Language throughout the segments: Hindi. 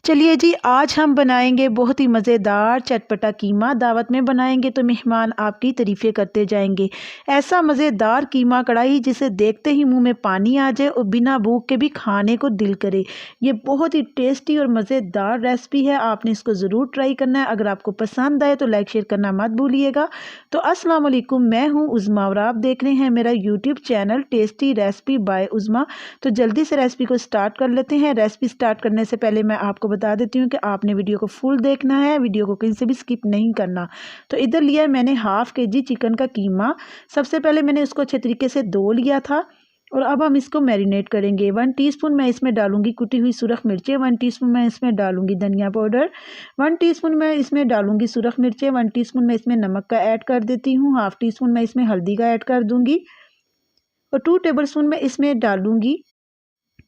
चलिए जी, आज हम बनाएंगे बहुत ही मज़ेदार चटपटा कीमा। दावत में बनाएंगे तो मेहमान आपकी तारीफ़ें करते जाएंगे। ऐसा मज़ेदार कीमा कढ़ाई जिसे देखते ही मुंह में पानी आ जाए और बिना भूख के भी खाने को दिल करे। ये बहुत ही टेस्टी और मज़ेदार रेसिपी है, आपने इसको ज़रूर ट्राई करना है। अगर आपको पसंद आए तो लाइक शेयर करना मत भूलिएगा। तो अस्सलाम वालेकुम, मैं हूँ उज़मा और आप देख रहे हैं मेरा YouTube channel tasty recipe by Uzma. तो जल्दी से रेसिपी को स्टार्ट कर लेते हैं। रेसिपी स्टार्ट करने से पहले मैं आपको बता देती हूँ कि आपने वीडियो को फुल देखना है, वीडियो को कहीं से भी स्किप नहीं करना। तो इधर लिया है मैंने हाफ केजी चिकन का कीमा। सबसे पहले मैंने उसको अच्छे तरीके से धो लिया था और अब हम इसको मैरिनेट करेंगे। 1 टीस्पून मैं इसमें डालूंगी कुटी हुई सुरख मिर्चें, 1 टीस्पून मैं इसमें डालूंगी धनिया पाउडर, 1 टीस्पून मैं इसमें डालूंगी सुरख मिर्चें, 1 टीस्पून मैं इसमें नमक का ऐड कर देती हूँ, हाफ टीस्पून मैं इसमें हल्दी का ऐड कर दूंगी और 2 टेबलस्पून मैं इसमें डालूंगी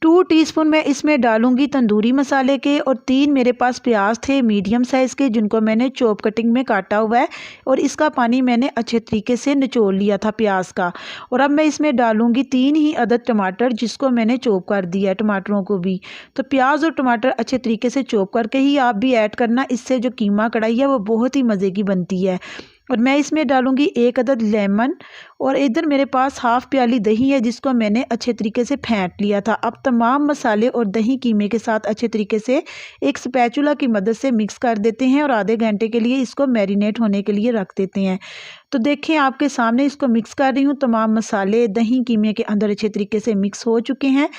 2 टीस्पून मैं इसमें डालूंगी तंदूरी मसाले के और 3 मेरे पास प्याज थे मीडियम साइज़ के, जिनको मैंने चॉप कटिंग में काटा हुआ है और इसका पानी मैंने अच्छे तरीके से निचोड़ लिया था प्याज का। और अब मैं इसमें डालूंगी 3 ही अदद टमाटर, जिसको मैंने चॉप कर दिया है टमाटरों को भी। तो प्याज और टमाटर अच्छे तरीके से चॉप करके ही आप भी ऐड करना, इससे जो कीमा कढ़ाई है वो बहुत ही मज़े की बनती है। और मैं इसमें डालूंगी 1 अदद लेमन और इधर मेरे पास हाफ प्याली दही है, जिसको मैंने अच्छे तरीके से फेंट लिया था। अब तमाम मसाले और दही कीमे के साथ अच्छे तरीके से एक स्पैचुला की मदद से मिक्स कर देते हैं और आधे घंटे के लिए इसको मैरिनेट होने के लिए रख देते हैं। तो देखें आपके सामने इसको मिक्स कर रही हूँ। तमाम मसाले दही कीमे के अंदर अच्छे तरीके से मिक्स हो चुके हैं।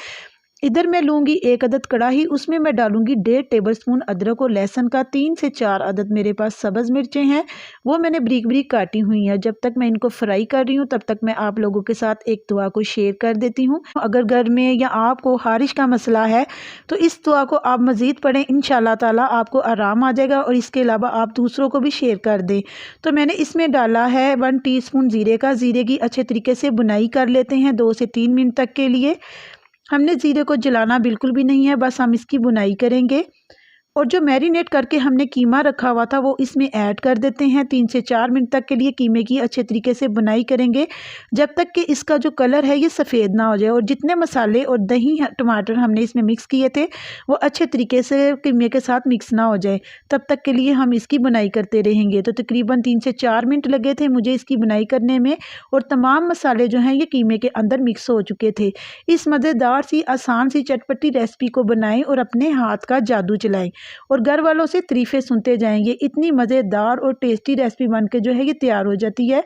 इधर मैं लूँगी 1 अदद कढ़ाई, उसमें मैं डालूँगी 1.5 टेबलस्पून अदरक और लहसुन का, 3 से 4 अदद मेरे पास सब्ज़ मिर्चें हैं, वो मैंने बारीक बारीक काटी हुई हैं। जब तक मैं इनको फ्राई कर रही हूँ तब तक मैं आप लोगों के साथ एक दुआ को शेयर कर देती हूँ। अगर घर में या आपको खारिश का मसला है तो इस दुआ को आप मज़ीद पढ़ें, इंशाल्लाह ताला आपको आराम आ जाएगा और इसके अलावा आप दूसरों को भी शेयर कर दें। तो मैंने इसमें डाला है 1 टीस्पून ज़ीरे का। ज़ीरे की अच्छे तरीके से बुनाई कर लेते हैं 2 से 3 मिनट तक के लिए। हमने ज़ीरे को जलाना बिल्कुल भी नहीं है, बस हम इसकी बुनाई करेंगे। और जो मैरिनेट करके हमने कीमा रखा हुआ था वो इसमें ऐड कर देते हैं। 3 से 4 मिनट तक के लिए कीमे की अच्छे तरीके से बुनाई करेंगे, जब तक कि इसका जो कलर है ये सफ़ेद ना हो जाए। और जितने मसाले और दही टमाटर हमने इसमें मिक्स किए थे वो अच्छे तरीके से कीमे के साथ मिक्स ना हो जाए, तब तक के लिए हम इसकी बुनाई करते रहेंगे। तो तकरीबन 3 से 4 मिनट लगे थे मुझे इसकी बुनाई करने में और तमाम मसाले जो हैं ये कीमे के अंदर मिक्स हो चुके थे। इस मज़ेदार सी आसान सी चटपटी रेसिपी को बनाएं और अपने हाथ का जादू चलाएं और घर वालों से तारीफ़ें सुनते जाएंगे। इतनी मज़ेदार और टेस्टी रेसिपी बन के जो है ये तैयार हो जाती है।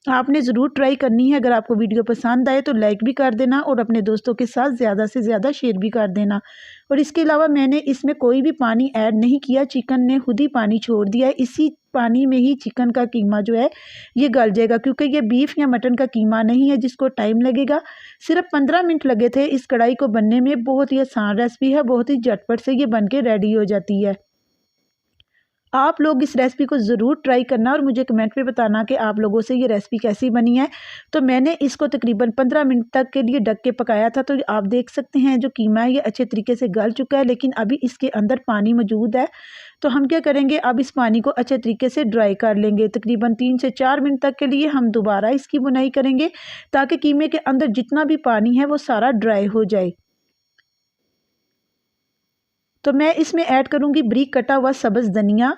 आपने ज़रूर ट्राई करनी है। अगर आपको वीडियो पसंद आए तो लाइक भी कर देना और अपने दोस्तों के साथ ज़्यादा से ज़्यादा शेयर भी कर देना। और इसके अलावा मैंने इसमें कोई भी पानी ऐड नहीं किया, चिकन ने खुद ही पानी छोड़ दिया है। इसी पानी में ही चिकन का कीमा जो है ये गल जाएगा, क्योंकि ये बीफ या मटन का कीमा नहीं है जिसको टाइम लगेगा। सिर्फ 15 मिनट लगे थे इस कढ़ाई को बनने में। बहुत ही आसान रेसिपी है, बहुत ही झटपट से ये बन के रेडी हो जाती है। आप लोग इस रेसिपी को ज़रूर ट्राई करना और मुझे कमेंट पे बताना कि आप लोगों से ये रेसिपी कैसी बनी है। तो मैंने इसको तकरीबन 15 मिनट तक के लिए ढक के पकाया था। तो आप देख सकते हैं जो कीमा है ये अच्छे तरीके से गल चुका है, लेकिन अभी इसके अंदर पानी मौजूद है। तो हम क्या करेंगे, अब इस पानी को अच्छे तरीके से ड्राई कर लेंगे। तकरीबन 3 से 4 मिनट तक के लिए हम दोबारा इसकी बुनाई करेंगे, ताकि कीमे के अंदर जितना भी पानी है वो सारा ड्राई हो जाए। तो मैं इसमें ऐड करूँगी बारीक कटा हुआ सब्ज़ धनिया,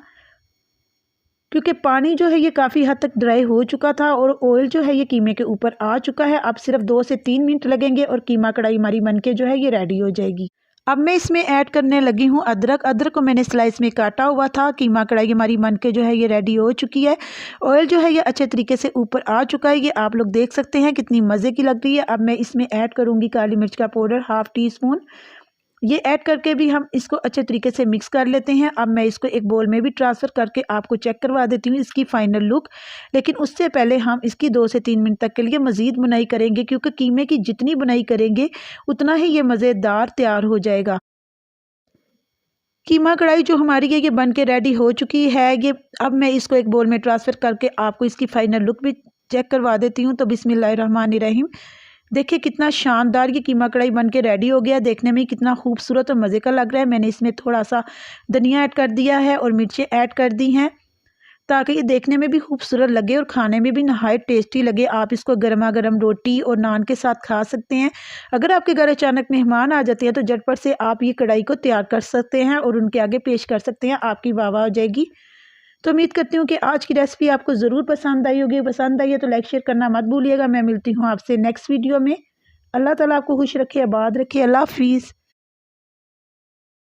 क्योंकि पानी जो है ये काफ़ी हद तक ड्राई हो चुका था और ऑयल जो है ये कीमे के ऊपर आ चुका है। अब सिर्फ 2 से 3 मिनट लगेंगे और कीमा कढ़ाई हमारी बनके जो है ये रेडी हो जाएगी। अब मैं इसमें ऐड करने लगी हूँ अदरक। अदरक को मैंने स्लाइस में काटा हुआ था। कीमा कढ़ाई हमारी बनके जो है ये रेडी हो चुकी है। ऑयल जो है ये अच्छे तरीके से ऊपर आ चुका है, ये आप लोग देख सकते हैं कितनी मज़े की लग रही है। अब मैं इसमें ऐड करूँगी काली मिर्च का पाउडर हाफ टीस्पून। ये ऐड करके भी हम इसको अच्छे तरीके से मिक्स कर लेते हैं। अब मैं इसको एक बोल में भी ट्रांसफ़र करके आपको चेक करवा देती हूँ इसकी फ़ाइनल लुक। लेकिन उससे पहले हम इसकी 2 से 3 मिनट तक के लिए मज़ीद बुनाई करेंगे, क्योंकि कीमे की जितनी बुनाई करेंगे उतना ही ये मज़ेदार तैयार हो जाएगा। कीमा कढ़ाई जो हमारी है ये बन के रेडी हो चुकी है। ये अब मैं इसको एक बोल में ट्रांसफ़र करके आपको इसकी फ़ाइनल लुक भी चेक करवा देती हूँ। तो बिस्मिल्लाहिर्रहमानिर्रहीम, देखिए कितना शानदार ये कीमा कढ़ाई बन के रेडी हो गया। देखने में कितना खूबसूरत और मज़े का लग रहा है। मैंने इसमें थोड़ा सा धनिया ऐड कर दिया है और मिर्चें ऐड कर दी हैं। ताकि ये देखने में भी खूबसूरत लगे और खाने में भी नहायत टेस्टी लगे। आप इसको गर्मा गर्म रोटी और नान के साथ खा सकते हैं। अगर आपके घर अचानक मेहमान आ जाते हैं तो झटपट से आप ये कढ़ाई को तैयार कर सकते हैं और उनके आगे पेश कर सकते हैं, आपकी वाह वाह हो जाएगी। तो उम्मीद करती हूँ कि आज की रेसिपी आपको ज़रूर पसंद आई होगी। पसंद आई है तो लाइक शेयर करना मत भूलिएगा। मैं मिलती हूँ आपसे नेक्स्ट वीडियो में। अल्लाह ताला आपको खुश रखे, आबाद रखे। अल्लाह हाफिज़।